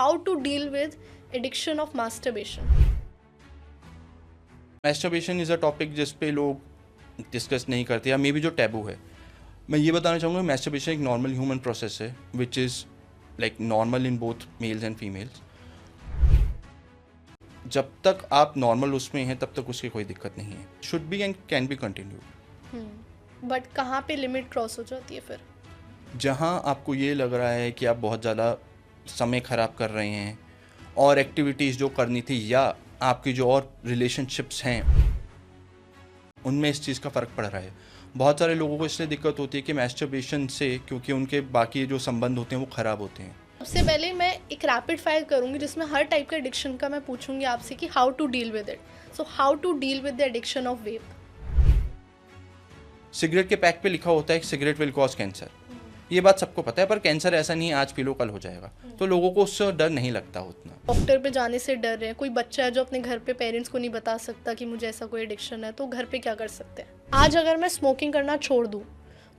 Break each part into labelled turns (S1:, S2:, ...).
S1: how to deal with addiction of masturbation.
S2: Masturbation is a topic जिस पे लोग discuss नहीं करते या मे बी जो टैबू है. मैं ये बताना चाहूँगा मैस्टरबेशन एक नॉर्मल ह्यूमन प्रोसेस है which is like normal in both mails and females. जब तक आप नॉर्मल उसमें हैं तब तक उसकी कोई दिक्कत नहीं है. Should be and can be continue.
S1: But कहाँ पे लिमिट क्रॉस हो जाती है फिर?
S2: जहाँ आपको ये लग रहा है कि आप बहुत ज़्यादा समय ख़राब कर रहे हैं और एक्टिविटीज़ जो करनी थी या आपकी जो और रिलेशनशिप्स हैं उनमें इस चीज़ का फ़र्क पड़ रहा है. बहुत सारे लोगों को इसलिए दिक्कत होती है कि मैस्टरबेशन से क्योंकि उनके बाकी जो संबंध होते हैं वो ख़राब होते हैं.
S1: सबसे पहले मैं एक रैपिड फायर करूंगी जिसमें हर टाइप के एडिक्शन का मैं पूछूंगी आपसे कि how to deal with it. So how to deal with the addiction of vape?
S2: Cigarette के पैक पे लिखा होता है कि सिगरेट विल कॉज कैंसर. ये बात सबको पता है, पर कैंसर ऐसा नहीं है आज पी लो कल हो जाएगा. तो लोगों को उससे डर नहीं लगता उतना.
S1: डॉक्टर पे जाने से डर रहे हैं. कोई बच्चा है जो अपने घर पे पेरेंट्स को नहीं बता सकता कि मुझे ऐसा कोई एडिक्शन है, तो घर पे क्या कर सकते हैं? आज अगर मैं स्मोकिंग करना छोड़ दूँ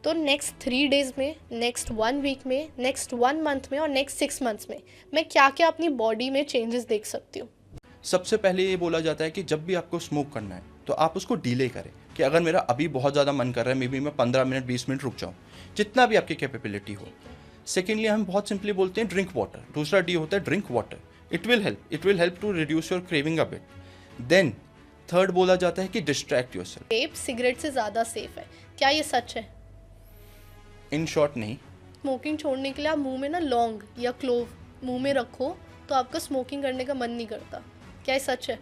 S1: तो नेक्स्ट 3 डेज़ में, नेक्स्ट 1 वीक में, नेक्स्ट 1 मंथ में और नेक्स्ट 6 मंथ्स में मैं क्या क्या अपनी बॉडी में चेंजेस देख सकती हूँ?
S2: सबसे पहले ये बोला जाता है कि जब भी आपको स्मोक करना है तो आप उसको डिले करें. कि अगर मेरा अभी बहुत ज़्यादा मन कर रहा है मे बी मैं 15 मिनट 20 मिनट रुक जाऊँ, जितना भी आपकी कैपेबिलिटी हो. सेकेंडली हम बहुत सिंपली बोलते हैं ड्रिंक वाटर. दूसरा डी होता है drink water. It will help to reduce your craving a bit. Then third बोला जाता है कि डिस्ट्रैक्ट योरसेल्फ.
S1: वेप सिगरेट से ज़्यादा सेफ है, क्या ये सच है?
S2: इन शॉर्ट नहीं.
S1: स्मोकिंग छोड़ने के लिए आप मुंह में ना लौंग या क्लोव मुंह में रखो तो आपका स्मोकिंग करने का मन नहीं करता, क्या ये सच है?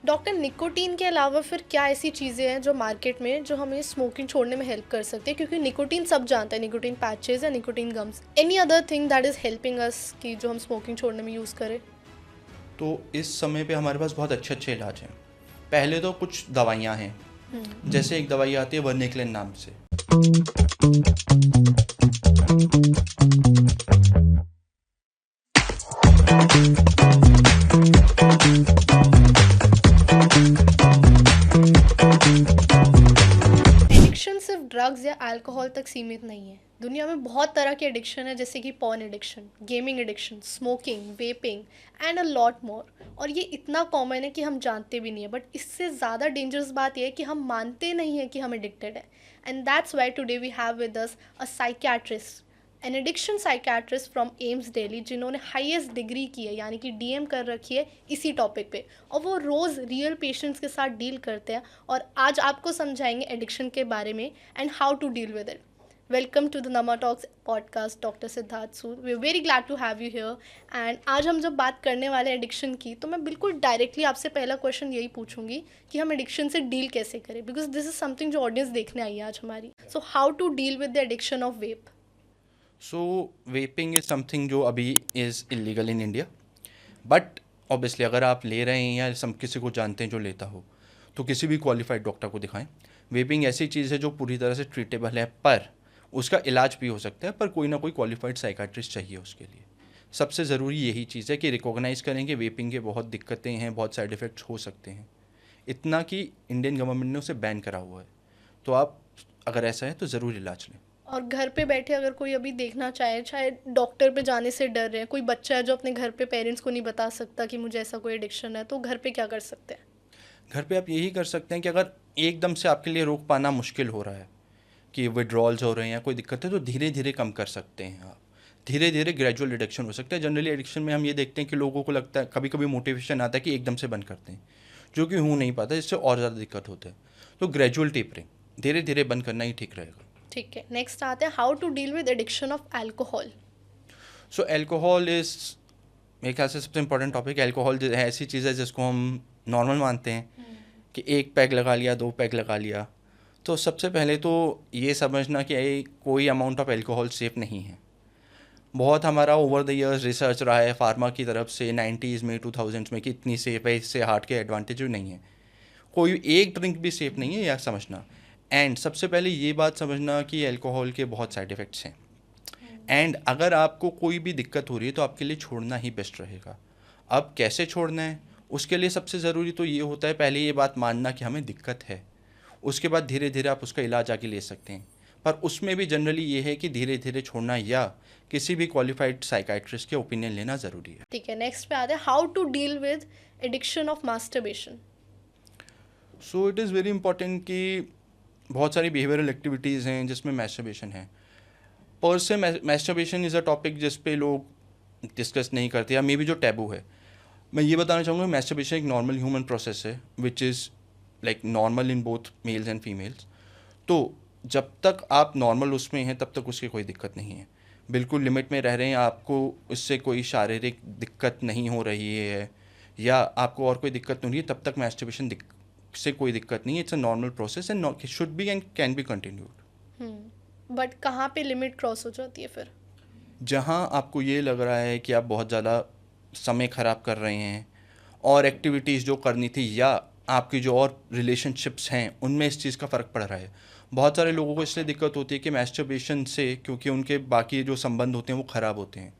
S1: डॉक्टर, निकोटीन के अलावा फिर क्या ऐसी चीज़ें हैं जो मार्केट में जो हमें स्मोकिंग छोड़ने में हेल्प कर सकती है? क्योंकि निकोटीन सब जानते हैं, निकोटीन पैचेस या nicotine gums. Any other thing that is helping us कि जो हम स्मोकिंग छोड़ने में यूज़ करें?
S2: तो इस समय पे हमारे पास बहुत अच्छे अच्छे इलाज हैं. पहले तो कुछ दवाइयाँ हैं. जैसे एक दवाई आती है वर्निक्लिन नाम से.
S1: एडिक्शन सिर्फ ड्रग्स या अल्कोहल तक सीमित नहीं है. दुनिया में बहुत तरह के एडिक्शन है, जैसे कि porn addiction, gaming addiction, smoking, vaping and a lot more. और ये इतना कॉमन है कि हम जानते भी नहीं है. बट इससे ज़्यादा डेंजरस बात यह है कि हम मानते नहीं है कि हम एडिक्टेड है. And that's why today we have with us a psychiatrist, an addiction psychiatrist from AIIMS Delhi, जिन्होंने हाईएस्ट डिग्री की है यानी कि डीएम कर रखी है इसी टॉपिक पे. और वो रोज़ रियल पेशेंट्स के साथ डील करते हैं और आज आपको समझाएंगे एडिक्शन के बारे में and how to deal with it. Welcome to the Nama talks podcast, doctor Siddharth Sood. We are very glad to have you here. And आज हम जब बात करने वाले हैं एडिक्शन की, तो मैं बिल्कुल डायरेक्टली आपसे पहला क्वेश्चन यही पूछूंगी कि हम एडिक्शन से डील कैसे करें, बिकॉज दिस इज समथिंग जो ऑडियंस देखने आई है आज हमारी. So how to deal with the addiction of vape?
S2: So vaping is something जो अभी is illegal in India. But obviously अगर आप ले रहे हैं या किसी को जानते हैं जो लेता हो तो किसी भी क्वालिफाइड डॉक्टर को दिखाएं. वेपिंग ऐसी चीज़ है जो पूरी तरह से ट्रीटेबल है, पर उसका इलाज भी हो सकता है, पर कोई ना कोई क्वालिफाइड साइकाट्रिस्ट चाहिए उसके लिए. सबसे ज़रूरी यही चीज़ है कि रिकॉग्नाइज़ करें कि वेपिंग के बहुत दिक्कतें हैं, बहुत साइड इफ़ेक्ट्स हो सकते हैं. इतना कि इंडियन गवर्नमेंट ने उसे बैन करा हुआ है. तो आप अगर ऐसा है तो ज़रूर इलाज लें.
S1: और घर पे बैठे अगर कोई अभी देखना चाहे, चाहे डॉक्टर पे जाने से डर रहे हैं, कोई बच्चा है जो अपने घर पे पेरेंट्स को नहीं बता सकता कि मुझे ऐसा कोई एडिक्शन है, तो घर पे क्या कर सकते हैं?
S2: घर पे आप यही कर सकते हैं कि अगर एकदम से आपके लिए रोक पाना मुश्किल हो रहा है कि विड्रॉल्स हो रहे हैं या कोई दिक्कत है, तो धीरे धीरे कम कर सकते हैं आप. धीरे धीरे ग्रेजुअल रिडक्शन हो सकता है. जनरली एडिक्शन में हम ये देखते हैं कि लोगों को लगता है, कभी कभी मोटिवेशन आता है कि एकदम से बंद करते हैं, जो कि हो नहीं पाता, इससे और ज़्यादा दिक्कत होता है. तो ग्रेजुअल टेपरिंग, धीरे धीरे बंद करना ही ठीक रहेगा.
S1: ठीक है, नेक्स्ट आते हैं how to deal with addiction of alcohol.
S2: So alcohol is मेरे ख्याल से सबसे इम्पोर्टेंट टॉपिक. एल्कोहल ऐसी चीज़ है जिसको हम नॉर्मल मानते हैं कि 1 पैग लगा लिया, 2 पैग लगा लिया. तो सबसे पहले तो ये समझना कि कोई अमाउंट ऑफ एल्कोहल सेफ़ नहीं है. बहुत हमारा ओवर द ईयर्स रिसर्च रहा है फार्मा की तरफ से 90s में 2000s में कि इतनी सेफ़ है, इससे हार्ट के एडवांटेज भी नहीं है. कोई एक ड्रिंक भी सेफ़ नहीं है, यह समझना. एंड सबसे पहले ये बात समझना कि अल्कोहल के बहुत साइड इफ़ेक्ट्स हैं. एंड अगर आपको कोई भी दिक्कत हो रही है तो आपके लिए छोड़ना ही बेस्ट रहेगा. अब कैसे छोड़ना है, उसके लिए सबसे ज़रूरी तो ये होता है पहले ये बात मानना कि हमें दिक्कत है. उसके बाद धीरे धीरे आप उसका इलाज आगे ले सकते हैं. पर उसमें भी जनरली ये है कि धीरे धीरे छोड़ना या किसी भी क्वालिफाइड साइकाइट्रिस्ट के ओपिनियन लेना ज़रूरी है।
S1: ठीक है, नेक्स्ट पे आते हैं, how to deal with addiction of masturbation.
S2: So it is very important कि बहुत सारी बिहेवियरल एक्टिविटीज़ हैं जिसमें मैस्टरबेशन है। पर से मैस्टरबेशन इज़ अ टॉपिक जिस पे लोग डिस्कस नहीं करते या मे बी जो टैबू है। मैं ये बताना चाहूँगा, मैस्टरबेशन एक नॉर्मल ह्यूमन प्रोसेस है which is like normal in both mails and females. तो जब तक आप नॉर्मल उसमें हैं तब तक उसकी कोई दिक्कत नहीं है, बिल्कुल लिमिट में रह रहे हैं, आपको इससे कोई शारीरिक दिक्कत नहीं हो रही है या आपको और कोई दिक्कत नहीं हो रही है, तब तक मैस्टरबेशन से कोई दिक्कत नहीं है। It's a normal process and should be and can be continued.
S1: But कहाँ पे लिमिट क्रॉस हो जाती है फिर?
S2: जहाँ आपको ये लग रहा है कि आप बहुत ज़्यादा समय ख़राब कर रहे हैं और एक्टिविटीज़ जो करनी थी या आपकी जो और रिलेशनशिप्स हैं उनमें इस चीज़ का फ़र्क पड़ रहा है। बहुत सारे लोगों को इसलिए दिक्कत होती है कि मैस्टरबेशन से, क्योंकि उनके बाकी जो संबंध होते हैं वो ख़राब होते हैं,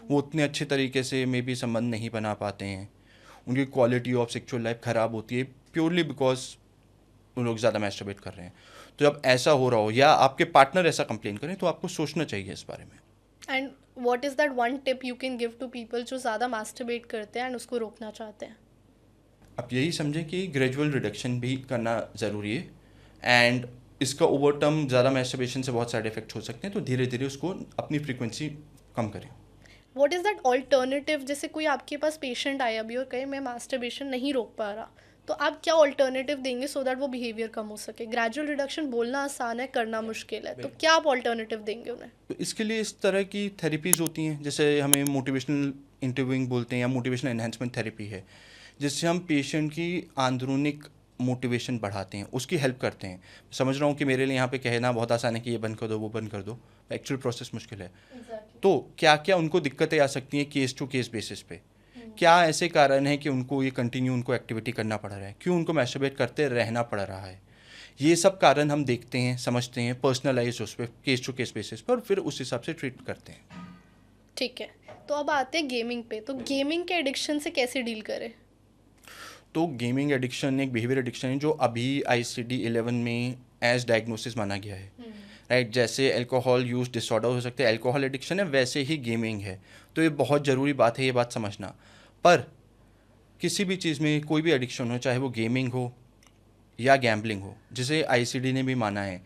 S2: वो उतने अच्छे तरीके से मे बी संबंध नहीं बना पाते हैं, उनकी क्वालिटी ऑफ सेक्सुअल लाइफ ख़राब होती है प्योरली बिकॉज वो लोग ज़्यादा मैस्टरबेट कर रहे हैं। तो जब ऐसा हो रहा हो या आपके पार्टनर ऐसा कंप्लेन करें तो आपको सोचना चाहिए इस बारे में।
S1: And what is that one tip you can give to people जो ज़्यादा मास्टरबेट करते हैं एंड उसको रोकना चाहते हैं?
S2: आप यही समझें कि ग्रेजुअल रिडक्शन भी करना ज़रूरी है एंड इसका ओवर टर्म ज़्यादा मैस्टरबेशन से बहुत साइड इफेक्ट्स हो सकते हैं, तो धीरे धीरे उसको अपनी फ्रीक्वेंसी कम करें।
S1: What is that alternative? जैसे कोई आपके पास पेशेंट आया अभी और कहे मैं मास्टरबेशन नहीं रोक पा रहा, तो आप क्या ऑल्टरनेटिव देंगे सो दैट वो बिहेवियर कम हो सके? ग्रेजुअल रिडक्शन बोलना आसान है, करना मुश्किल है, तो क्या आप ऑल्टरनेटिव देंगे उन्हें?
S2: तो इसके लिए इस तरह की थेरेपीज़ होती हैं, जैसे हमें मोटिवेशनल इंटरव्यूइंग बोलते हैं या मोटिवेशनल एनहांसमेंट थेरेपी है, जिससे हम पेशेंट की आंदरूनिक मोटिवेशन बढ़ाते हैं, उसकी हेल्प करते हैं। समझ रहा हूँ कि मेरे लिए यहाँ पे कहना बहुत आसान है कि ये बंद कर दो वो बंद कर दो, एक्चुअल प्रोसेस मुश्किल है। तो क्या क्या उनको दिक्कतें आ सकती हैं केस टू केस बेसिस पे, क्या ऐसे कारण है कि उनको ये कंटिन्यू उनको एक्टिविटी करना पड़ रहा है, क्यों उनको मैस्टरबेट करते रहना पड़ रहा है, ये सब कारण हम देखते हैं, समझते हैं, पर्सनलाइज उस पर केस टू केस बेसिस पर, फिर उस हिसाब से ट्रीट करते हैं।
S1: ठीक है, तो अब आते हैं गेमिंग पे। तो गेमिंग के एडिक्शन से कैसे डील करें?
S2: तो गेमिंग एडिक्शन एक बिहेवियर एडिक्शन है जो अभी ICD-11 में एज डायग्नोसिस माना गया है, राइट। जैसे अल्कोहल यूज डिसऑर्डर हो सकते हैं, अल्कोहल एडिक्शन है, वैसे ही गेमिंग है। तो ये बहुत ज़रूरी बात है ये बात समझना। पर किसी भी चीज़ में कोई भी एडिक्शन हो, चाहे वो गेमिंग हो या गैम्बलिंग हो, जिसे ICD ने भी माना है,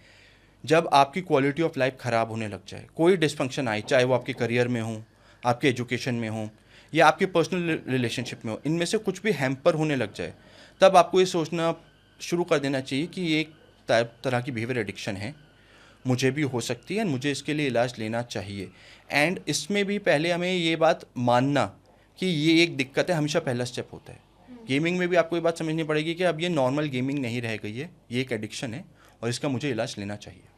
S2: जब आपकी क्वालिटी ऑफ लाइफ ख़राब होने लग जाए, कोई डिस्फंक्शन आए, चाहे वो आपके करियर में हो, आपके एजुकेशन में हो या आपके पर्सनल रिलेशनशिप में हो, इनमें से कुछ भी हैम्पर होने लग जाए, तब आपको ये सोचना शुरू कर देना चाहिए कि ये एक तरह की बिहेवियर एडिक्शन है, मुझे भी हो सकती है, मुझे इसके लिए इलाज लेना चाहिए। एंड इसमें भी पहले हमें ये बात मानना कि ये एक दिक्कत है, हमेशा पहला स्टेप होता है। गेमिंग में भी आपको ये बात समझनी पड़ेगी कि अब ये नॉर्मल गेमिंग नहीं रह गई है, ये एक एडिक्शन है और इसका मुझे इलाज लेना चाहिए।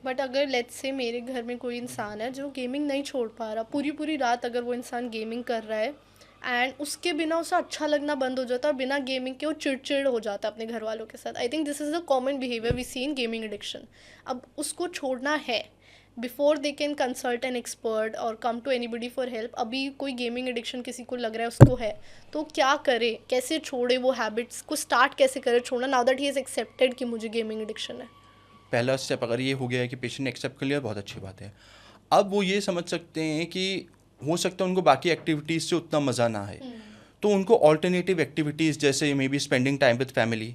S1: बट अगर लेट्स से मेरे घर में कोई इंसान है जो गेमिंग नहीं छोड़ पा रहा, पूरी पूरी रात अगर वो इंसान गेमिंग कर रहा है एंड उसके बिना उसे अच्छा लगना बंद हो जाता है और बिना गेमिंग के वो चिड़चिड़ हो जाता है अपने घर वालों के साथ। I think this is a common behaviour we see in gaming addiction. अब उसको छोड़ना है, before they can consult an expert और come to anybody for help. अभी कोई गेमिंग एडिक्शन किसी को लग रहा है उसको है, तो क्या करे, कैसे छोड़े वो हैबिट्स को, स्टार्ट कैसे करे छोड़ना, now that he is accepted कि मुझे गेमिंग एडिक्शन है?
S2: पहला स्टेप अगर ये हो गया है कि पेशेंट ने एक्सेप्ट कर लिया, बहुत अच्छी बात है। अब वो ये समझ सकते हैं कि हो सकता है उनको बाकी एक्टिविटीज़ से उतना मज़ा ना आए, तो उनको ऑल्टरनेटिव एक्टिविटीज़ जैसे may be spending time with family,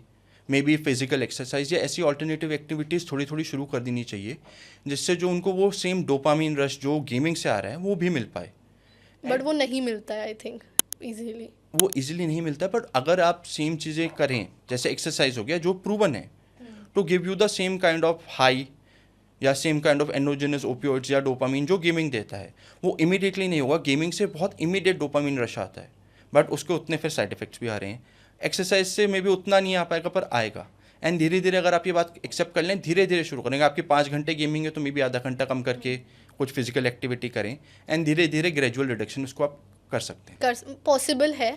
S2: may be physical exercise या ऐसी ऑल्टरनेटिव एक्टिविटीज़ थोड़ी थोड़ी शुरू कर देनी चाहिए, जिससे जो उनको वो सेम डोपामिन रश जो गेमिंग से आ रहा है वो भी मिल पाए।
S1: बट वो नहीं मिलता है आई थिंक ईजीली।
S2: वो इजीली नहीं मिलता, बट अगर आप सेम चीज़ें करें, जैसे एक्सरसाइज हो गया जो प्रूवन है, to give you the same kind of high या same kind of endogenous opioids या डोपामिन जो गेमिंग देता है, वो इमीडिएटली नहीं होगा। गेमिंग से बहुत इमीडिएट डोपामिन रश आता है, बट उसके उतने फिर साइड इफेक्ट्स भी आ रहे हैं। एक्सरसाइज से मे बी उतना नहीं आ पाएगा पर आएगा। एंड धीरे धीरे अगर आप ये बात एक्सेप्ट कर लें, धीरे धीरे शुरू करेंगे। आपके 5 घंटे गेमिंग है तो मे बी आधा घंटा कम करके कुछ फिजिकल एक्टिविटी करें एंड धीरे धीरे ग्रेजुअल रिडक्शन उसको आप कर सकते हैं।
S1: कर पॉसिबल है,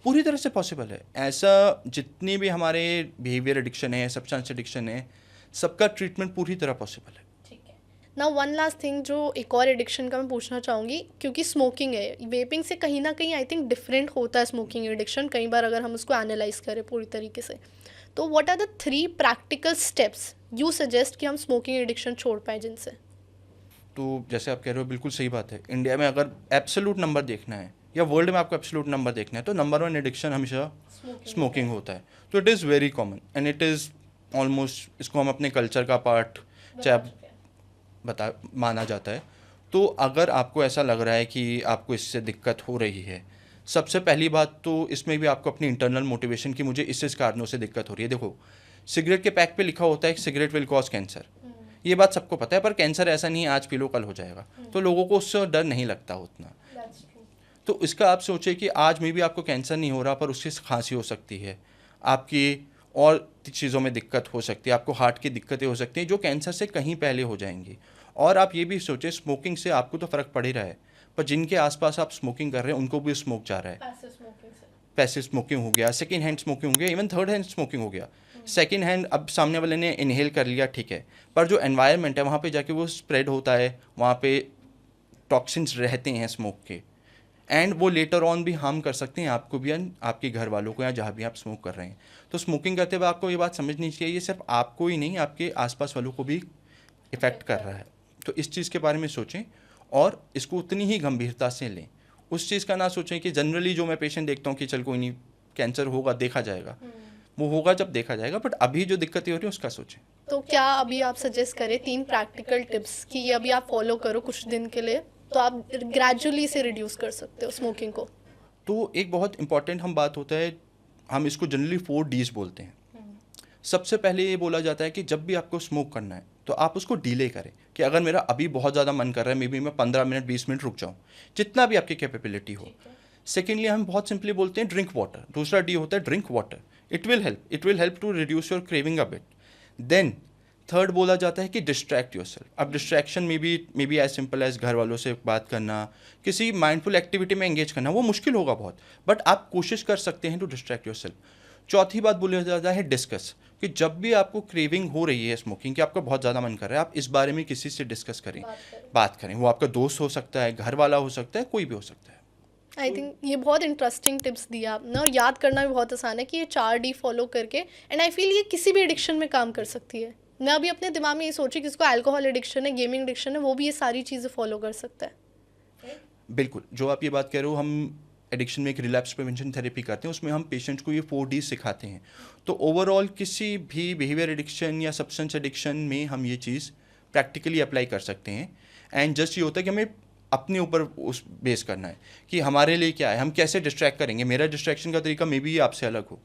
S2: पूरी तरह से पॉसिबल है। ऐसा जितनी भी हमारे बिहेवियर एडिक्शन है, सब्सटेंस एडिक्शन है, सबका ट्रीटमेंट पूरी तरह पॉसिबल है।
S1: ना वन लास्ट थिंग जो एक और एडिक्शन का मैं पूछना चाहूँगी, क्योंकि स्मोकिंग है, वेपिंग से कहीं ना कहीं आई थिंक डिफरेंट होता है स्मोकिंग एडिक्शन कई बार अगर हम उसको एनालाइज करें पूरी तरीके से। तो what are the 3 practical steps you suggest कि हम स्मोकिंग एडिक्शन छोड़ पाए जिनसे?
S2: तो जैसे आप कह रहे हो बिल्कुल सही बात है, इंडिया में अगर एब्सोल्यूट नंबर देखना है या वर्ल्ड में आपको एब्सोल्यूट नंबर देखना है तो नंबर 1 एडिक्शन हमेशा स्मोकिंग होता है। तो it is very common and it is almost, इसको हम अपने कल्चर का पार्ट चाहे बता माना जाता है। तो अगर आपको ऐसा लग रहा है कि आपको इससे दिक्कत हो रही है, सबसे पहली बात तो इसमें भी आपको अपनी इंटरनल मोटिवेशन की मुझे इस कारणों से दिक्कत हो रही है। देखो, सिगरेट के पैक पे लिखा होता है कि सिगरेट विल कॉज कैंसर, ये बात सबको पता है, पर कैंसर ऐसा नहीं है आज पी लो कल हो जाएगा, तो लोगों को उससे डर नहीं लगता उतना। तो इसका आप सोचिए कि आज में भी आपको कैंसर नहीं हो रहा पर उससे खांसी हो सकती है, आपकी और चीज़ों में दिक्कत हो सकती है, आपको हार्ट की दिक्कतें हो सकती हैं जो कैंसर से कहीं पहले हो जाएंगी। और आप ये भी सोचें, स्मोकिंग से आपको तो फ़र्क पड़ ही रहा है, पर जिनके आसपास आप स्मोकिंग कर रहे हैं उनको भी स्मोक जा रहा है। पैसिव स्मोकिंग हो गया, सेकेंड हैंड स्मोकिंग हो गया, इवन थर्ड हैंड स्मोकिंग हो गया। सेकेंड हैंड अब सामने वाले ने इनहेल कर लिया, ठीक है, पर जो एनवायरनमेंट है वहाँ पे जाके वो स्प्रेड होता है, वहाँ पे टॉक्सिन्स रहते हैं स्मोक के, एंड वो लेटर ऑन भी हार्म कर सकते हैं आपको भी एंड आपके घर वालों को या जहाँ भी आप स्मोक कर रहे हैं। तो स्मोकिंग करते हुए आपको ये बात समझनी चाहिए, ये सिर्फ आपको ही नहीं आपके आसपास वालों को भी इफ़ेक्ट कर रहा है। तो इस चीज़ के बारे में सोचें और इसको उतनी ही गंभीरता से लें। उस चीज़ का ना सोचें कि जनरली जो मैं पेशेंट देखता हूँ कि चल कोई नहीं, कैंसर होगा देखा जाएगा, वो होगा जब देखा जाएगा, बट अभी जो दिक्कतें हो रही हैं उसका सोचें।
S1: तो क्या अभी आप सजेस्ट करें 3 प्रैक्टिकल टिप्स कि ये अभी आप फॉलो करो कुछ दिन के लिए, तो आप ग्रेजुअली से रिड्यूस कर सकते हो स्मोकिंग को?
S2: तो एक बहुत इंपॉर्टेंट हम बात होता है, हम इसको जनरली 4 Ds बोलते हैं। सबसे पहले ये बोला जाता है कि जब भी आपको स्मोक करना है तो आप उसको डिले करें, कि अगर मेरा अभी बहुत ज़्यादा मन कर रहा है, मे बी मैं 15 मिनट 20 मिनट रुक जाऊँ, जितना भी आपकी कैपेबिलिटी हो। सेकेंडली हम बहुत सिंपली बोलते हैं ड्रिंक वाटर, दूसरा डी होता है drink water, it will help to reduce your craving a bit. Then third बोला जाता है कि डिस्ट्रैक्ट योरसेल्फ। अब डिस्ट्रैक्शन में भी एज सिंपल एज घर वालों से बात करना, किसी माइंडफुल एक्टिविटी में एंगेज करना, वो मुश्किल होगा बहुत, बट आप कोशिश कर सकते हैं टू डिस्ट्रैक्ट योरसेल्फ। चौथी बात बोला जाता है डिस्कस, कि जब भी आपको क्रेविंग हो रही है स्मोकिंग की, आपका बहुत ज़्यादा मन कर रहा है, आप इस बारे में किसी से डिस्कस करें, बात करें। वो आपका दोस्त हो सकता है, घर वाला हो सकता है, कोई भी हो सकता है।
S1: आई थिंक ये बहुत इंटरेस्टिंग टिप्स दिया आपने, और याद करना भी बहुत आसान है कि ये 4D फॉलो करके, एंड आई फील ये किसी भी एडिक्शन में काम कर सकती है। मैं अभी अपने दिमाग में ये सोची किसको अल्कोहल एडिक्शन है, गेमिंग एडिक्शन है, वो भी ये सारी चीज़ें फॉलो कर सकता है।
S2: बिल्कुल, जो आप ये बात कह रहे हो, हम एडिक्शन में एक रिलैप्स प्रिवेंशन थेरेपी करते हैं, उसमें हम पेशेंट्स को ये 4 Ds सिखाते हैं। तो ओवरऑल किसी भी बिहेवियर एडिक्शन या सब्सटेंस एडिक्शन में हम ये चीज़ प्रैक्टिकली अप्लाई कर सकते हैं। एंड जस्ट ये होता है कि हमें अपने ऊपर उस बेस करना है कि हमारे लिए क्या है, हम कैसे डिस्ट्रैक्ट करेंगे। मेरा डिस्ट्रैक्शन का तरीका मे बी आपसे अलग हो,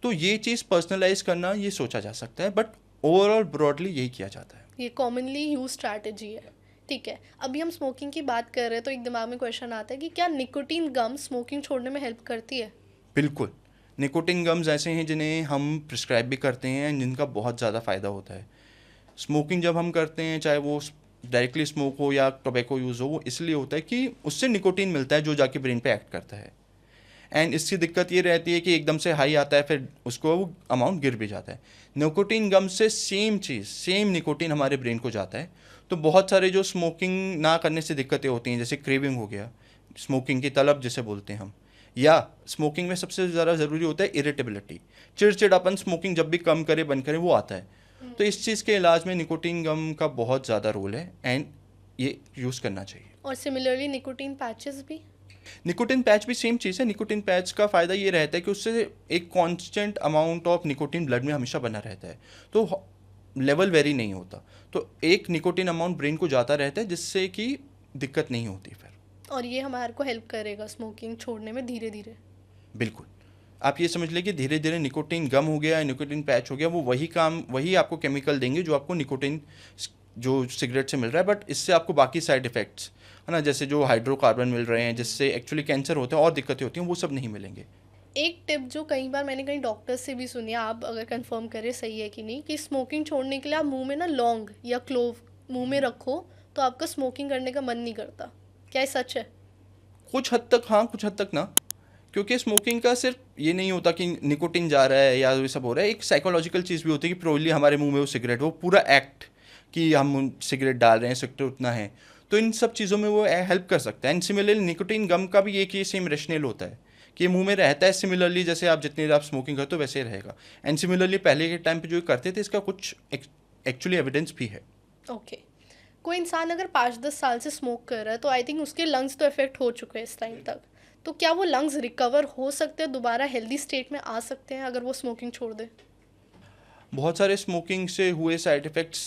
S2: तो ये चीज़ पर्सनलाइज करना ये सोचा जा सकता है, बट ओवरऑल ब्रॉडली यही किया जाता है।
S1: ये कॉमनली यूज स्ट्रैटेजी है। ठीक है, अभी हम स्मोकिंग की बात कर रहे हैं तो एक दिमाग में क्वेश्चन आता है कि क्या निकोटीन गम स्मोकिंग छोड़ने में हेल्प करती है?
S2: बिल्कुल, निकोटिन गम्स ऐसे हैं जिन्हें हम प्रिस्क्राइब भी करते हैं, जिनका बहुत ज़्यादा फ़ायदा होता है। स्मोकिंग जब हम करते हैं, चाहे वो डायरेक्टली स्मोक हो या टोबैको यूज़ हो, वो इसलिए होता है कि उससे निकोटीन मिलता है जो जाके ब्रेन पे एक्ट करता है। एंड इसकी दिक्कत ये रहती है कि एकदम से हाई आता है, फिर उसको वो अमाउंट गिर भी जाता है। निकोटीन गम से सेम चीज़, सेम निकोटीन हमारे ब्रेन को जाता है। तो बहुत सारे जो स्मोकिंग ना करने से दिक्कतें होती हैं, जैसे क्रेविंग हो गया, स्मोकिंग की तलब जिसे बोलते हैं हम, या स्मोकिंग में सबसे ज़्यादा ज़रूरी होता है इरिटेबिलिटी, चिड़चिड़ापन, स्मोकिंग जब भी कम करे बंद करे वो आता है। तो इस चीज़ के इलाज में निकोटीन गम का बहुत ज़्यादा रोल है एंड ये यूज़ करना चाहिए।
S1: और सिमिलरली निकोटीन पैचेस भी?
S2: निकोटिन पैच भी सेम चीज़ है। निकोटिन पैच का फ़ायदा ये रहता है कि उससे एक constant amount of nicotine blood में हमेशा बना रहता है, तो लेवल वेरी नहीं होता, तो एक निकोटिन अमाउंट ब्रेन को जाता रहता है जिससे कि दिक्कत नहीं होती फिर।
S1: और ये हमारे को हेल्प करेगा स्मोकिंग छोड़ने में धीरे धीरे?
S2: बिल्कुल, आप ये समझ लें कि धीरे धीरे निकोटिन गम हो गया, निकोटिन पैच हो गया, वो वही काम, वही आपको केमिकल देंगे जो आपको निकोटिन जो सिगरेट से मिल रहा है, बट इससे आपको बाकी साइड इफ़ेक्ट्स है ना, जैसे जो हाइड्रोकार्बन मिल रहे हैं जिससे एक्चुअली कैंसर होता है और दिक्कतें होती हैं, वो सब नहीं मिलेंगे।
S1: एक टिप जो कई बार मैंने कहीं डॉक्टर से भी सुनी है, आप अगर कंफर्म करें सही है कि नहीं, कि स्मोकिंग छोड़ने के लिए आप मुंह में ना लौंग या क्लोव मुंह में रखो तो आपका स्मोकिंग करने का मन नहीं करता। क्या ये सच है?
S2: कुछ हद तक हाँ, कुछ हद तक ना, क्योंकि स्मोकिंग का सिर्फ ये नहीं होता कि निकोटिन जा रहा है या ये सब हो रहा है, एक साइकोलॉजिकल चीज़ भी होती है कि प्रोबेबली हमारे मुंह में वो सिगरेट, वो पूरा एक्ट कि हम सिगरेट डाल रहे हैं, सिगरेट उतना है, तो इन सब चीज़ों में वो हेल्प कर सकता है। एंड सिमिलरली निकोटिन गम का भी एक ये सेम रेशनल होता है कि ये मुंह में रहता है सिमिलरली, जैसे आप जितनी देर आप स्मोकिंग करते हो वैसे ही रहेगा। एंड सिमिलरली पहले के टाइम पे जो ये करते थे इसका कुछ एक्चुअली एविडेंस भी है।
S1: ओके, कोई इंसान अगर 5-10 साल से स्मोक कर रहा है तो आई थिंक उसके लंग्स तो इफेक्ट हो चुके हैं इस टाइम तक, तो क्या वो लंग्स रिकवर हो सकते हैं, दोबारा हेल्दी स्टेट में आ सकते हैं अगर वो स्मोकिंग छोड़ दे?
S2: बहुत सारे स्मोकिंग से हुए साइड इफ़ेक्ट्स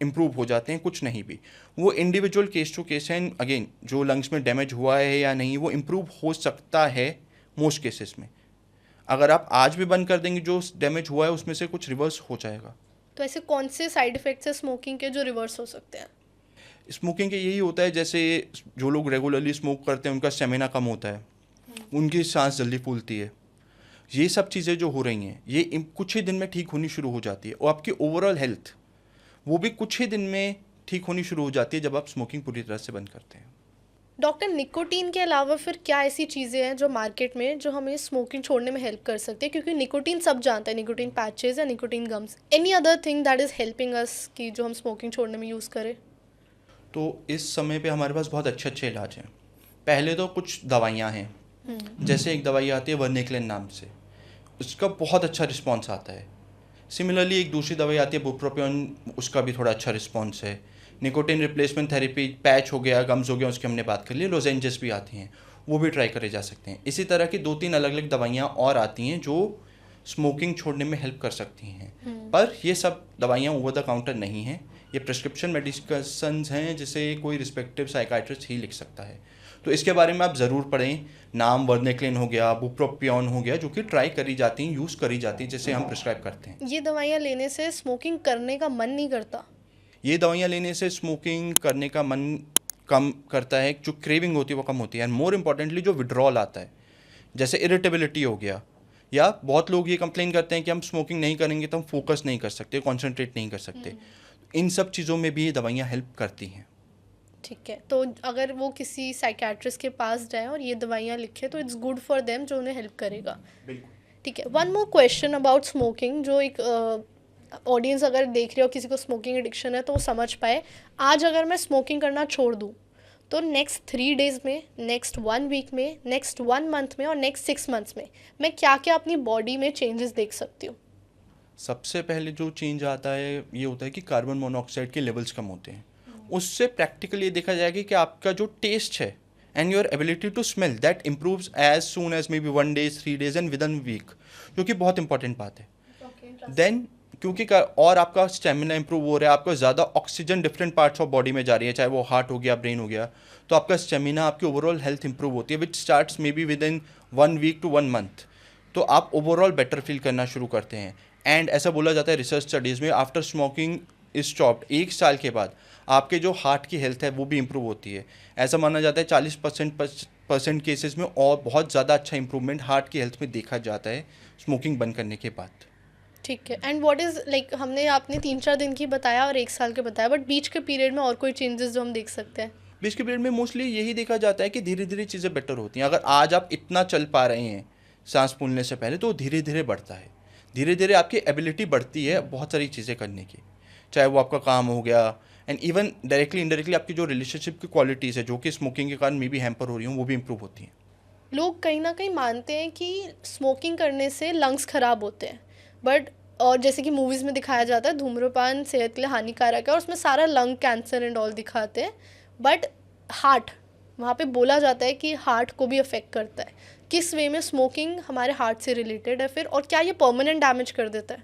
S2: इम्प्रूव हो जाते हैं, कुछ नहीं भी। वो इंडिविजुअल केस टू केस है। अगेन जो लंग्स में डैमेज हुआ है या नहीं वो इम्प्रूव हो सकता है मोस्ट केसेस में। अगर आप आज भी बंद कर देंगे जो डैमेज हुआ है उसमें से कुछ रिवर्स हो जाएगा।
S1: तो ऐसे कौन से साइड इफेक्ट्स है स्मोकिंग के जो रिवर्स हो सकते हैं?
S2: स्मोकिंग के यही होता है, जैसे जो लोग रेगुलरली स्मोक करते हैं उनका स्टेमिना कम होता है, उनकी सांस जल्दी फूलती है। ये सब चीज़ें जो हो रही हैं ये कुछ ही दिन में ठीक होनी शुरू हो जाती है, और आपकी ओवरऑल हेल्थ वो भी कुछ ही दिन में ठीक होनी शुरू हो जाती है जब आप स्मोकिंग पूरी तरह से बंद करते हैं।
S1: डॉक्टर, निकोटीन के अलावा फिर क्या ऐसी चीज़ें हैं जो मार्केट में जो हमें स्मोकिंग छोड़ने में हेल्प कर सकती है? क्योंकि निकोटीन सब जानते हैं, निकोटीन पैचेस या nicotine gums, any other thing that is helping us कि जो हम स्मोकिंग छोड़ने में यूज़ करें?
S2: तो इस समय पे हमारे पास बहुत अच्छे अच्छे इलाज हैं। पहले तो कुछ दवाइयाँ हैं, जैसे एक दवाई आती है वर्निक्लिन नाम से, उसका बहुत अच्छा रिस्पॉन्स आता है। सिमिलरली एक दूसरी दवाई आती है बुप्रोपियोन, उसका भी थोड़ा अच्छा रिस्पॉन्स है। निकोटिन रिप्लेसमेंट थेरेपी, पैच हो गया, गम्स हो गया, उसकी हमने बात कर ली। लोजेंजेस भी आती हैं, वो भी ट्राई करे जा सकते हैं। इसी तरह की 2-3 अलग अलग दवाइयाँ और आती हैं जो स्मोकिंग छोड़ने में हेल्प कर सकती हैं। पर ये सब दवाइयाँ ओवर द काउंटर नहीं हैं, ये प्रिस्क्रिप्शन मेडिसिन्स हैं जिसे कोई रिस्पेक्टिव साइकाइट्रिस्ट ही लिख सकता है। तो इसके बारे में आप ज़रूर पढ़ें। नाम वर्निक्लिन हो गया, बुप्रोपियोन हो गया, जो कि ट्राई करी जाती हैं, यूज़ करी जाती हैं, जिसे हम प्रिस्क्राइब करते हैं।
S1: ये दवाइयाँ लेने से स्मोकिंग करने का मन नहीं करता?
S2: ये दवाइयाँ लेने से स्मोकिंग करने का मन कम करता है, जो क्रेविंग होती है वो कम होती है, एंड मोर इम्पॉर्टेंटली जो विड्रॉल आता है, जैसे इरिटेबिलिटी हो गया, या बहुत लोग ये कंप्लेन करते हैं कि हम स्मोकिंग नहीं करेंगे तो हम फोकस नहीं कर सकते, कॉन्सेंट्रेट नहीं कर सकते। इन सब चीज़ों में भी ये दवाइयाँ हेल्प करती हैं।
S1: ठीक है, तो अगर वो किसी साइकेट्रिस्ट के पास जाएं और ये दवाइयाँ लिखे तो इट्स गुड फॉर देम, जो उन्हें हेल्प करेगा।
S2: बिल्कुल।
S1: ठीक है, one more question about smoking, जो एक ऑडियंस अगर देख रहे हो किसी को स्मोकिंग एडिक्शन है तो वो समझ पाए। आज अगर मैं स्मोकिंग करना छोड़ दूँ तो नेक्स्ट 3 डेज़ में, नेक्स्ट 1 वीक में, नेक्स्ट 1 मंथ में और नेक्स्ट 6 मंथ्स में मैं क्या क्या अपनी बॉडी में चेंजेस देख सकती हूँ?
S2: सबसे पहले जो चेंज आता है ये होता है कि कार्बन मोनोऑक्साइड के लेवल्स कम होते हैं। उससे प्रैक्टिकली ये देखा जाएगा कि आपका जो टेस्ट है and your ability to smell that improves as soon as maybe 1 day 3 days and within week, जो कि बहुत इंपॉर्टेंट बात है। देन क्योंकि और आपका स्टेमिना इंप्रूव हो रहा है, आपको ज़्यादा oxygen different parts of body में जा रही है, चाहे वो हार्ट हो गया, ब्रेन हो गया, तो आपका स्टेमिना, आपकी ओवरऑल हेल्थ इंप्रूव होती है, विच starts may be with in 1 week to 1 month। तो आप ओवरऑल बेटर फील करना शुरू करते हैं। एंड ऐसा बोला जाता है रिसर्च स्टडीज़ में, आफ्टर स्मोकिंग इज स्टॉप्ड 1 साल के बाद आपके जो हार्ट की हेल्थ है वो भी इंप्रूव होती है। ऐसा माना जाता है 40% केसेस में, और बहुत ज़्यादा अच्छा इंप्रूवमेंट हार्ट की हेल्थ में देखा जाता है स्मोकिंग बंद करने के बाद।
S1: ठीक है, एंड व्हाट इज़ लाइक, हमने आपने 3-4 दिन की बताया और 1 साल के बताया, बट बीच के पीरियड में और कोई चेंजेस जो हम देख सकते हैं?
S2: बीच के पीरियड में मोस्टली यही देखा जाता है कि धीरे धीरे चीज़ें बेटर होती हैं। अगर आज आप इतना चल पा रहे हैं सांस फूलने से पहले, तो धीरे धीरे बढ़ता है, धीरे धीरे आपकी एबिलिटी बढ़ती है बहुत सारी चीज़ें करने की, चाहे वो आपका काम हो गया, एंड इवन डायरेक्टली इनडायरेक्टली आपकी जो रिलेशनशिप की क्वालिटीज़ है जो कि स्मोकिंग के कारण मे भी हैम्पर हो रही हूँ, वो भी इंप्रूव होती हैं।
S1: लोग कहीं ना कहीं मानते हैं कि स्मोकिंग करने से लंग्स ख़राब होते हैं, बट और जैसे कि मूवीज़ में दिखाया जाता है धूम्रपान सेहत के लिए हानिकारक है और उसमें सारा लंग कैंसर एंड ऑल दिखाते हैं, बट हार्ट, वहाँ पे बोला जाता है कि हार्ट को भी अफेक्ट करता है। किस वे में स्मोकिंग हमारे हार्ट से रिलेटेड है फिर, और क्या ये परमानेंट डैमेज कर देता है?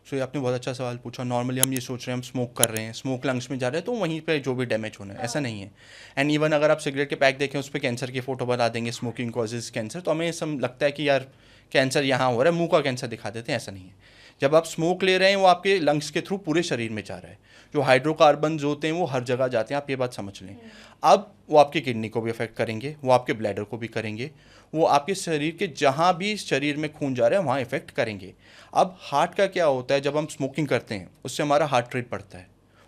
S2: सो ये आपने बहुत अच्छा सवाल पूछा। नॉर्मली हम ये सोच रहे हैं हम स्मोक कर रहे हैं, स्मोक लंग्स में जा रहा है तो वहीं पे जो भी डैमेज होना है, ऐसा नहीं है। एंड इवन अगर आप सिगरेट के पैक देखें उस पर कैंसर की फ़ोटो बना देंगे, स्मोकिंग कॉजेज कैंसर, तो हमें सब लगता है कि यार कैंसर यहाँ हो रहा है, मुंह का कैंसर दिखा देते हैं, ऐसा नहीं है। जब आप स्मोक ले रहे हैं वो आपके लंग्स के थ्रू पूरे शरीर में जा रहा है, जो हाइड्रोकार्बन होते हैं वो हर जगह जाते हैं, आप ये बात समझ लें। अब वो आपकी किडनी को भी अफेक्ट करेंगे, वो आपके ब्लैडर को भी करेंगे, वो आपके शरीर के जहाँ भी शरीर में खून जा रहा है वहाँ इफेक्ट करेंगे। अब हार्ट का क्या होता है, जब हम स्मोकिंग करते हैं उससे हमारा हार्ट रेट बढ़ता है,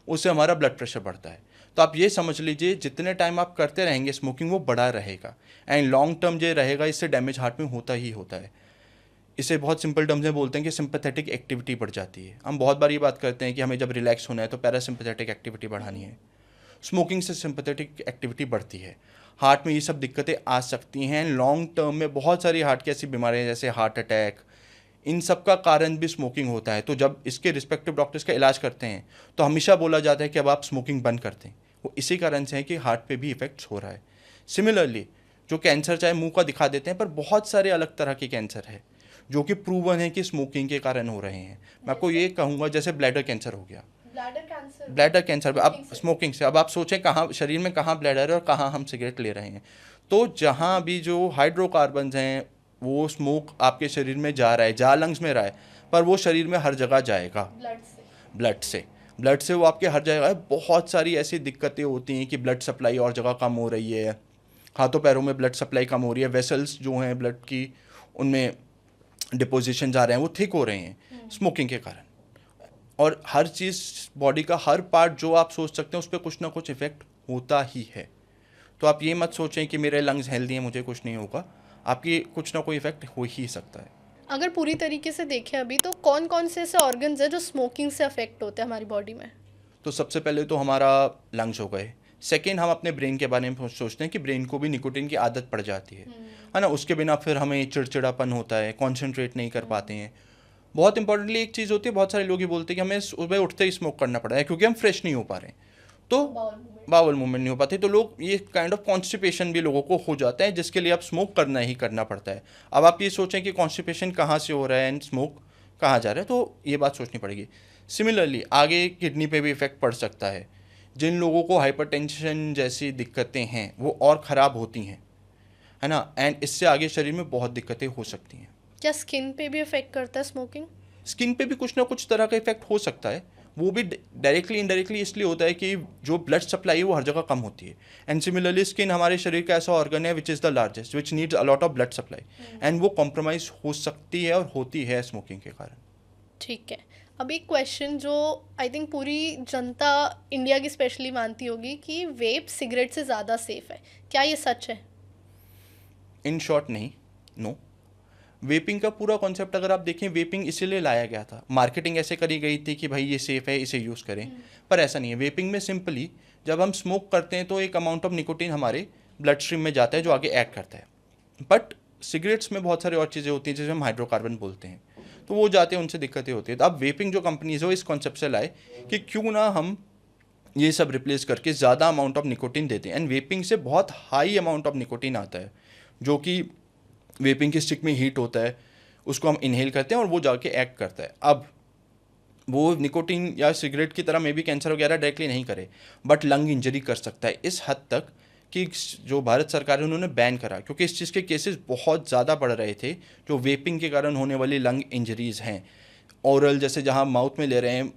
S2: उससे हमारा ब्लड प्रेशर बढ़ता है। तो आप ये समझ लीजिए जितने टाइम आप करते रहेंगे स्मोकिंग वो बढ़ा रहेगा, एंड लॉन्ग टर्म जो रहेगा इससे डैमेज हार्ट में होता ही होता है। इसे बहुत सिंपल टर्म्स में बोलते हैं कि सिंपैथेटिक एक्टिविटी बढ़ जाती है। हम बहुत बार ये बात करते हैं कि हमें जब रिलैक्स होना है तो पैरासिम्पैथेटिक एक्टिविटी बढ़ानी है, स्मोकिंग से सिंपैथेटिक एक्टिविटी बढ़ती है। हार्ट में ये सब दिक्कतें आ सकती हैं। लॉन्ग टर्म में बहुत सारी हार्ट की ऐसी बीमारियाँ जैसे हार्ट अटैक, इन सब का कारण भी स्मोकिंग होता है। तो जब इसके रिस्पेक्टिव डॉक्टर्स का इलाज करते हैं तो हमेशा बोला जाता है कि अब आप स्मोकिंग बंद कर दें। वो इसी कारण से है कि हार्ट पे भी इफेक्ट्स हो रहा है। सिमिलरली जो कैंसर चाहे मुंह का दिखा देते हैं, पर बहुत सारे अलग तरह के कैंसर है जो कि प्रूवन है कि स्मोकिंग के कारण हो रहे हैं। मैं आपको ये कहूँगा, जैसे ब्लैडर कैंसर हो गया, ब्लैडर कैंसर अब स्मोकिंग से। अब आप सोचें कहाँ शरीर में कहाँ ब्लैडर है और कहाँ हम सिगरेट ले रहे हैं। तो जहाँ भी जो हाइड्रोकार्बन्स हैं वो स्मोक आपके शरीर में जा रहा है, जा लंग्स में रहा है, पर वो शरीर में हर जगह जाएगा ब्लड से वो आपके हर जगह। बहुत सारी ऐसी दिक्कतें होती हैं कि ब्लड सप्लाई और जगह कम हो रही है, हाथों पैरों में ब्लड सप्लाई कम हो रही है, वेसल्स जो हैं ब्लड की उनमें डिपोजिशन जा रहे हैं वो थिक हो रहे हैं स्मोकिंग के कारण। और हर चीज़ बॉडी का हर पार्ट जो आप सोच सकते हैं उस पर कुछ ना कुछ इफेक्ट होता ही है। तो आप ये मत सोचें कि मेरे लंग्स हेल्दी हैं मुझे कुछ नहीं होगा, आपकी कुछ ना कोई इफेक्ट हो ही सकता है।
S1: अगर पूरी तरीके से देखें अभी, तो कौन कौन से ऐसे ऑर्गन्स हैं जो स्मोकिंग से अफेक्ट होते हैं हमारी बॉडी में?
S2: तो सबसे पहले तो हमारा लंग्स हो गए। सेकेंड, हम अपने ब्रेन के बारे में सोचते हैं कि ब्रेन को भी निकोटीन की आदत पड़ जाती है ना, उसके बिना फिर हमें चिड़चिड़ापन होता है, कॉन्सेंट्रेट नहीं कर पाते हैं। बहुत इंपॉर्टेंटली एक चीज़ होती है, बहुत सारे लोग ये बोलते हैं कि हमें सुबह उठते ही स्मोक करना पड़ा है क्योंकि हम फ्रेश नहीं हो पा रहे हैं, तो बाउल मूवमेंट नहीं हो पाती। तो लोग ये काइंड ऑफ कॉन्स्टिपेशन भी लोगों को हो जाता है जिसके लिए आप स्मोक करना ही करना पड़ता है। अब आप ये सोचें कि कॉन्स्टिपेशन कहाँ से हो रहा है एंड स्मोक कहाँ जा रहा है, तो ये बात सोचनी पड़ेगी। सिमिलरली आगे किडनी पे भी इफेक्ट पड़ सकता है। जिन लोगों को हाइपरटेंशन जैसी दिक्कतें हैं वो और ख़राब होती हैं, है ना, एंड इससे आगे शरीर में बहुत दिक्कतें हो सकती हैं।
S1: क्या स्किन पे भी इफेक्ट करता है स्मोकिंग?
S2: स्किन पे भी कुछ ना कुछ तरह का इफेक्ट हो सकता है। वो भी डायरेक्टली इनडायरेक्टली इसलिए होता है कि जो ब्लड सप्लाई है वो हर जगह कम होती है। एंड सिमिलरली स्किन हमारे शरीर का ऐसा ऑर्गन है which is the largest, which needs a lot of blood supply, and वो कॉम्प्रोमाइज हो सकती है और होती है स्मोकिंग के कारण।
S1: ठीक है। अब एक क्वेश्चन जो आई थिंक पूरी जनता इंडिया की स्पेशली मानती होगी कि वेप सिगरेट से ज़्यादा सेफ है, क्या ये सच है?
S2: इन शॉर्ट नहीं, नो। वेपिंग का पूरा कॉन्सेप्ट अगर आप देखें, वेपिंग इसीलिए लाया गया था, मार्केटिंग ऐसे करी गई थी कि भाई ये सेफ है इसे यूज़ करें, पर ऐसा नहीं है। वेपिंग में सिंपली जब हम स्मोक करते हैं तो एक अमाउंट ऑफ निकोटीन हमारे ब्लड स्ट्रीम में जाता है जो आगे एक्ट करता है। बट सिगरेट्स में बहुत सारी और चीज़ें होती हैं जिसे हम हाइड्रोकार्बन बोलते हैं, तो वो जाते हैं, उनसे दिक्कतें होती है। तो अब वेपिंग जो कंपनीज हो इस कॉन्सेप्ट से लाए कि क्यों ना हम ये सब रिप्लेस करके ज़्यादा अमाउंट ऑफ निकोटीन देते हैं। एंड वेपिंग से बहुत हाई अमाउंट ऑफ निकोटीन आता है जो कि वेपिंग की स्टिक में हीट होता है, उसको हम इनहेल करते हैं और वो जाके एक्ट करता है। अब वो निकोटीन या सिगरेट की तरह मे बी कैंसर वगैरह डायरेक्टली नहीं करे, बट लंग इंजरी कर सकता है इस हद तक कि जो भारत सरकार है उन्होंने बैन करा, क्योंकि इस चीज़ के केसेस बहुत ज़्यादा बढ़ रहे थे जो वेपिंग के कारण होने वाली लंग इंजरीज़ हैं। ओरल जैसे जहाँ माउथ में ले रहे हैं,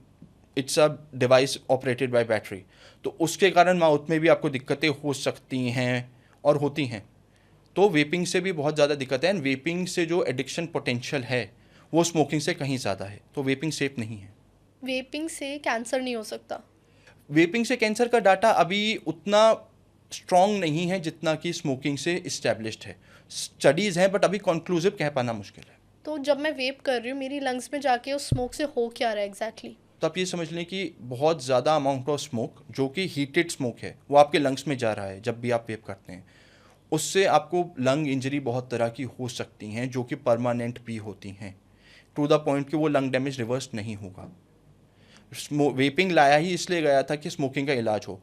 S2: it's a device operated by battery, तो उसके कारण माउथ में भी आपको दिक्कतें हो सकती हैं और होती हैं। तो वेपिंग से भी बहुत ज़्यादा दिक्कत है, एंड वेपिंग से जो एडिक्शन पोटेंशियल है वो स्मोकिंग से कहीं ज़्यादा है, तो वेपिंग सेफ नहीं है।
S1: वेपिंग से कैंसर नहीं हो सकता?
S2: वेपिंग से कैंसर का डाटा अभी उतना स्ट्रॉन्ग नहीं है जितना कि स्मोकिंग से इस्टेब्लिश्ड है। स्टडीज़ हैं बट अभी कंक्लूसिव कह पाना मुश्किल है।
S1: तो जब मैं वेप कर रही हूँ मेरी लंग्स में जाके उस स्मोक से हो क्या रहा है एग्जैक्टली?
S2: तो आप ये समझ लें कि बहुत ज़्यादा अमाउंट ऑफ स्मोक जो कि हीटेड स्मोक है वो आपके लंग्स में जा रहा है जब भी आप वेप करते हैं। उससे आपको लंग इंजरी बहुत तरह की हो सकती हैं जो कि परमानेंट भी होती हैं, टू द पॉइंट कि वो लंग डैमेज रिवर्स नहीं होगा। वेपिंग लाया ही इसलिए गया था कि स्मोकिंग का इलाज हो,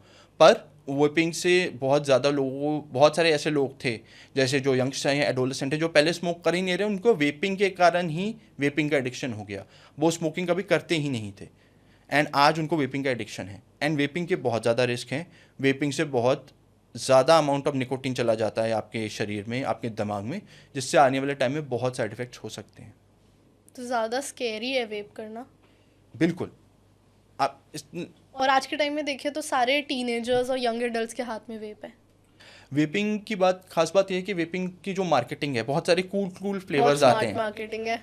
S2: पर वेपिंग से बहुत ज़्यादा लोगों, बहुत सारे ऐसे लोग थे जैसे जो यंगस्टर हैं, एडोलेसेंट है, जो पहले स्मोक कर ही नहीं रहे, उनको वेपिंग के कारण ही वेपिंग का एडिक्शन हो गया। वो स्मोकिंग कभी करते ही नहीं थे एंड आज उनको वेपिंग का एडिक्शन है। एंड वेपिंग के बहुत ज़्यादा रिस्क हैं। वेपिंग से बहुत ज़्यादा अमाउंट ऑफ निकोटीन चला जाता है आपके शरीर में, आपके दिमाग में, जिससे आने वाले टाइम में बहुत साइड इफ़ेक्ट्स हो सकते हैं।
S1: तो ज़्यादा स्केरी है वेप करना?
S2: बिल्कुल। आप
S1: और आज के टाइम में देखें तो सारे टीनेजर्स और यंग एडल्ट्स के हाथ में वेप है।
S2: वेपिंग की खास बात यह है कि वेपिंग की जो मार्केटिंग है, बहुत सारे कूल फ्लेवर्स आते हैं।
S1: मार्केटिंग है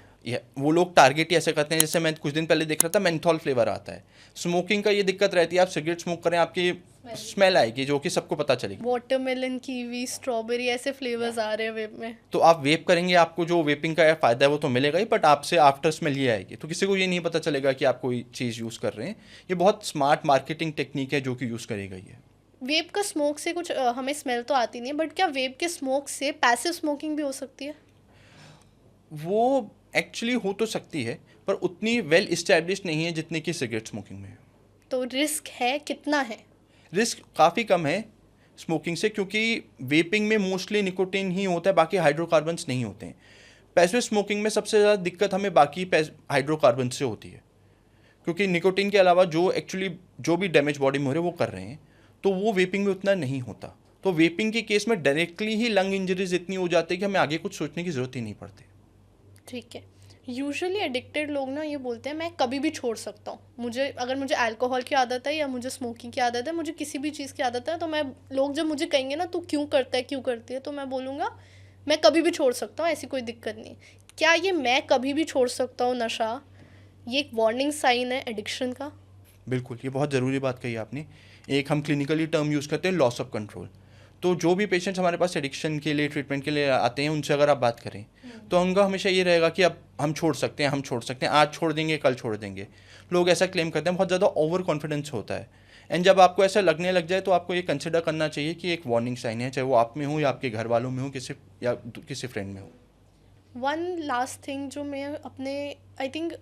S2: वो लोग टारगेट ही ऐसे करते हैं, जैसे मैं कुछ दिन पहले देख रहा था मेंथॉल फ्लेवर आता है। स्मोकिंग का ये दिक्कत रहती है, आप सिगरेट स्मोक करें आपकी स्मेल आएगी जो कि सबको पता चलेगी।
S1: वाटरमेलन, कीवी, स्ट्रॉबेरी ऐसे फ्लेवर्स आ रहे हैं वेप में।
S2: तो आप वेप करेंगे, आपको जो वेपिंग का फ़ायदा है वो तो मिलेगा ही, बट आपसे आफ्टर स्मेल ये आएगी, तो किसी को ये नहीं पता चलेगा कि आप कोई चीज़ यूज़ कर रहे हैं। ये बहुत स्मार्ट मार्केटिंग टेक्निक है जो कि यूज़ करी गई है।
S1: वेप का स्मोक से कुछ हमें स्मेल तो आती नहीं है, बट क्या वेप के स्मोक से पैसिव स्मोकिंग भी हो सकती है?
S2: वो एक्चुअली हो तो सकती है, पर उतनी वेल इस्टेब्लिश नहीं है जितनी कि सिगरेट स्मोकिंग में है।
S1: तो रिस्क है, कितना है?
S2: रिस्क काफ़ी कम है स्मोकिंग से, क्योंकि वेपिंग में मोस्टली निकोटिन ही होता है, बाकी हाइड्रोकार्बन्स नहीं होते हैं। पैसिव स्मोकिंग में सबसे ज़्यादा दिक्कत हमें बाकी हाइड्रोकार्बन से होती है, क्योंकि निकोटिन के अलावा जो एक्चुअली जो भी डैमेज बॉडी में हो रहे हैं वो कर रहे हैं, तो वो वेपिंग में उतना नहीं होता। तो वेपिंग के केस में डायरेक्टली ही लंग इंजरीज इतनी हो जाती है कि हमें आगे कुछ सोचने की ज़रूरत ही नहीं पड़ती।
S1: ठीक है। यूजुअली एडिक्टेड लोग ना ये बोलते हैं मैं कभी भी छोड़ सकता हूँ, मुझे अगर मुझे अल्कोहल की आदत है या मुझे स्मोकिंग की आदत है, मुझे किसी भी चीज़ की आदत है, तो मैं, लोग जब मुझे कहेंगे ना तू क्यों करता है, क्यों करती है, तो मैं बोलूँगा मैं कभी भी छोड़ सकता हूँ, ऐसी कोई दिक्कत नहीं। क्या ये मैं कभी भी छोड़ सकता हूँ नशा, ये एक वार्निंग साइन है एडिक्शन का?
S2: बिल्कुल, ये बहुत ज़रूरी बात कही आपने। एक हम क्लिनिकली टर्म यूज़ करते हैं, लॉस ऑफ कंट्रोल। तो जो भी पेशेंट्स हमारे पास एडिक्शन के लिए, ट्रीटमेंट के लिए आते हैं, उनसे अगर आप बात करें तो उनका हमेशा ये रहेगा कि अब हम छोड़ सकते हैं, हम छोड़ सकते हैं, आज छोड़ देंगे, कल छोड़ देंगे। लोग ऐसा क्लेम करते हैं, बहुत ज़्यादा ओवर कॉन्फिडेंस होता है। एंड जब आपको ऐसा लगने लग जाए तो आपको ये कंसिडर करना चाहिए कि एक वार्निंग साइन है, चाहे वो आप में हो या आपके घर वालों में हो, किसी फ्रेंड में हो।
S1: वन लास्ट थिंग जो मैं अपने, आई थिंक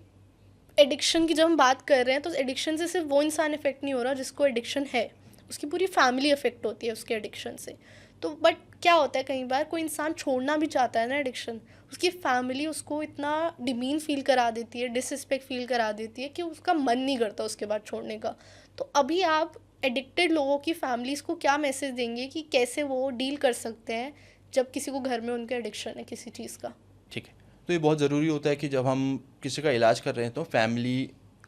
S1: एडिक्शन की जब हम बात कर रहे हैं तो एडिक्शन से सिर्फ वो इंसान इफेक्ट नहीं हो रहा जिसको एडिक्शन है, उसकी पूरी फैमिली इफेक्ट होती है उसके एडिक्शन से। तो बट क्या होता है, कई बार कोई इंसान छोड़ना भी चाहता है ना एडिक्शन, उसकी फैमिली उसको इतना डिमीन फील करा देती है, डिसरिस्पेक्ट फील करा देती है कि उसका मन नहीं करता उसके बाद छोड़ने का। तो अभी आप एडिक्टेड लोगों की फैमिलीज़ को क्या मैसेज देंगे कि कैसे वो डील कर सकते हैं जब किसी को घर में उनका एडिक्शन है किसी चीज़ का?
S2: ठीक है, तो ये बहुत ज़रूरी होता है कि जब हम किसी का इलाज कर रहे हैं तो फैमिली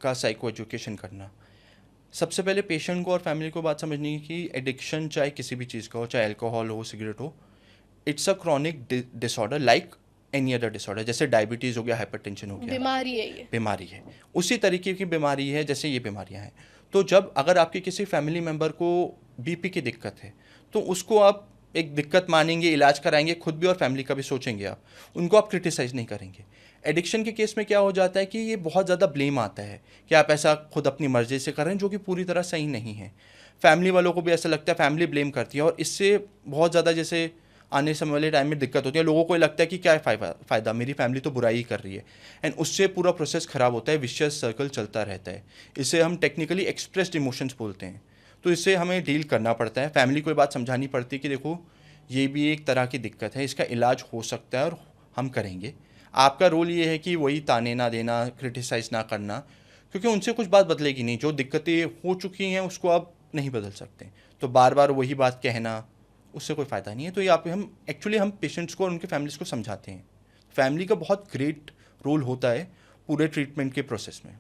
S2: का साइको एजुकेशन करना। सबसे पहले पेशेंट को और फैमिली को बात समझनी है कि एडिक्शन चाहे किसी भी चीज़ का हो, चाहे अल्कोहल हो, सिगरेट हो, it's a chronic disorder like any other disorder. जैसे डायबिटीज़ हो गया, हाइपरटेंशन हो गया,
S1: बीमारी है ये।
S2: बीमारी है, उसी तरीके की बीमारी है जैसे ये बीमारियां हैं। तो जब अगर आपके किसी फैमिली मेम्बर को बीपी की दिक्कत है तो उसको आप एक दिक्कत मानेंगे, इलाज कराएंगे, खुद भी और फैमिली का भी सोचेंगे, आप उनको आप क्रिटिसाइज़ नहीं करेंगे। एडिक्शन के केस में क्या हो जाता है कि ये बहुत ज़्यादा ब्लेम आता है कि आप ऐसा खुद अपनी मर्ज़ी से कर रहे हैं, जो कि पूरी तरह सही नहीं है। फैमिली वालों को भी ऐसा लगता है, फैमिली ब्लेम करती है, और इससे बहुत ज़्यादा जैसे आने समय वाले टाइम में दिक्कत होती है। लोगों को लगता है कि क्या फ़ायदा, मेरी फैमिली तो बुराई ही कर रही है, एंड उससे पूरा प्रोसेस ख़राब होता है, विशियस सर्कल चलता रहता है। इसे हम टेक्निकली एक्सप्रेस्ड इमोशंस बोलते हैं। तो इससे हमें डील करना पड़ता है, फैमिली को ये बात समझानी पड़ती है कि देखो ये भी एक तरह की दिक्कत है, इसका इलाज हो सकता है और हम करेंगे। आपका रोल ये है कि वही ताने ना देना, क्रिटिसाइज़ ना करना, क्योंकि उनसे कुछ बात बदलेगी नहीं। जो दिक्कतें हो चुकी हैं उसको आप नहीं बदल सकते, तो बार बार वही बात कहना, उससे कोई फ़ायदा नहीं है। तो ये आप हम पेशेंट्स को और उनके फैमिलीज़ को समझाते हैं। फैमिली का बहुत ग्रेट रोल होता है पूरे ट्रीटमेंट के प्रोसेस में।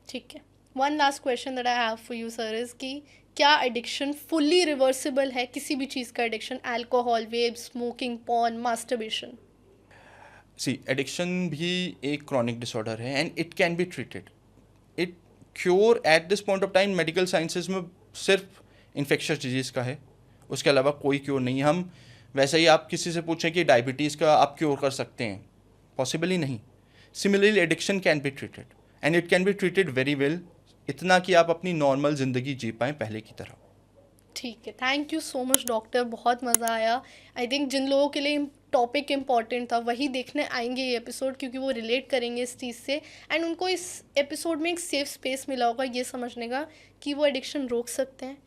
S1: ठीक है। One last question that I have for you sir is कि क्या एडिक्शन फुल्ली रिवर्सिबल है, किसी भी चीज़ का addiction, alcohol, vape, smoking, porn, masturbation?
S2: See, addiction भी एक क्रॉनिक डिसऑर्डर है and it can be treated. It cure at this point of time medical sciences में सिर्फ इन्फेक्शस डिजीज़ का है, उसके अलावा कोई क्योर नहीं है। हम वैसे ही आप किसी से पूछें कि डायबिटीज़ का आप क्योर कर सकते हैं, पॉसिबल ही नहीं। Similarly addiction can be treated and it can be treated very well, इतना कि आप अपनी नॉर्मल ज़िंदगी जी पाएँ पहले की तरह।
S1: ठीक है, thank you so much doctor, बहुत मज़ा आया। आई थिंक जिन लोगों के लिए टॉपिक इम्पॉर्टेंट था वही देखने आएंगे ये एपिसोड, क्योंकि वो रिलेट करेंगे इस चीज़ से, एंड उनको इस एपिसोड में एक सेफ स्पेस मिला होगा ये समझने का कि वो एडिक्शन रोक सकते हैं,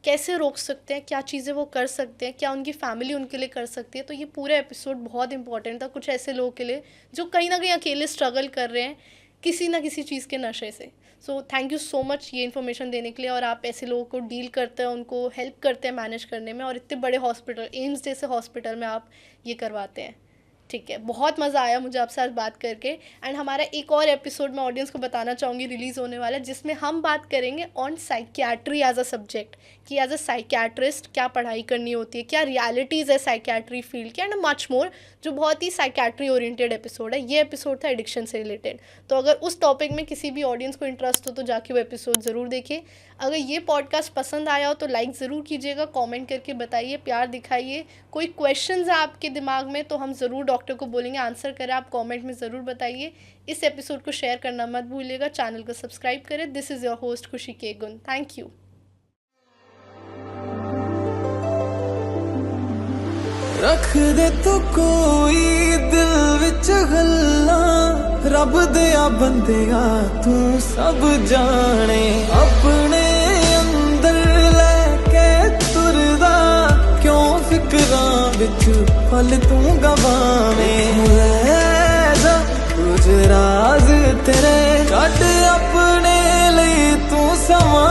S1: कैसे रोक सकते हैं, क्या चीज़ें वो कर सकते हैं, क्या उनकी फैमिली उनके लिए कर सकती है। तो ये पूरा एपिसोड बहुत इंपॉर्टेंट था कुछ ऐसे लोगों के लिए जो कहीं ना कहीं अकेले स्ट्रगल कर रहे हैं किसी ना किसी चीज़ के नशे से। So thank you so much ये इन्फॉर्मेशन देने के लिए, और आप ऐसे लोगों को डील करते हैं, उनको हेल्प करते हैं मैनेज करने में, और इतने बड़े हॉस्पिटल, एम्स जैसे हॉस्पिटल में आप ये करवाते हैं। ठीक है, बहुत मज़ा आया मुझे आपसे आज बात करके। एंड हमारा एक और एपिसोड मैं ऑडियंस को बताना चाहूँगी रिलीज़ होने वाला है, जिसमें हम बात करेंगे on psychiatry as a subject, कि एज अ साइकियाट्रिस्ट क्या पढ़ाई करनी होती है, क्या रियलिटीज़ है साइकियाट्री फील्ड की, एंड मच मोर, जो बहुत ही साइकियाट्री ओरिएंटेड एपिसोड है। ये एपिसोड था एडिक्शन से रिलेटेड। तो अगर उस टॉपिक में किसी भी ऑडियंस को इंटरेस्ट हो तो जाके वो एपिसोड ज़रूर देखिए। अगर ये पॉडकास्ट पसंद आया हो तो लाइक ज़रूर कीजिएगा, कमेंट करके बताइए, प्यार दिखाइए। कोई क्वेश्चंस है आपके दिमाग में तो हम ज़रूर डॉक्टर को बोलेंगे आंसर करें, आप कमेंट में ज़रूर बताइए। इस एपिसोड को शेयर करना मत भूलिएगा, चैनल को सब्सक्राइब करें। दिस इज़ योर होस्ट खुशी के गुन। Thank you.
S3: रख दे तू कोई दिल विच गल्ला, रब दिया बंदिया तू सब जाने, अपने अंदर लेके तुरदा, क्यों फिक्रां विच पल तू गवावें। ले जा कुछ राज तेरे कट अपने लिए तू समा